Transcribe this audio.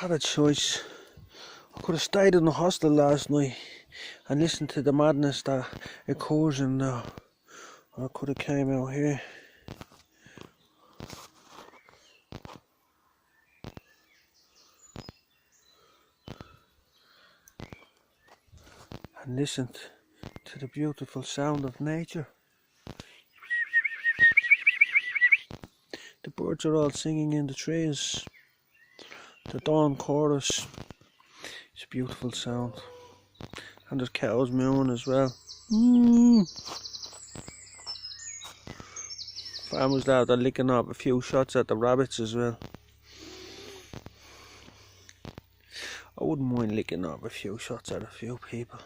had a choice. I could have stayed in the hostel last night and listened to the madness that occurs in there. Or I could have came out here. And listened to the beautiful sound of nature. The birds are all singing in the trees. The dawn chorus. It's a beautiful sound. And there's cows mooing as well. Farmers there, they're licking up a few shots at the rabbits as well. I wouldn't mind licking up a few shots at a few people.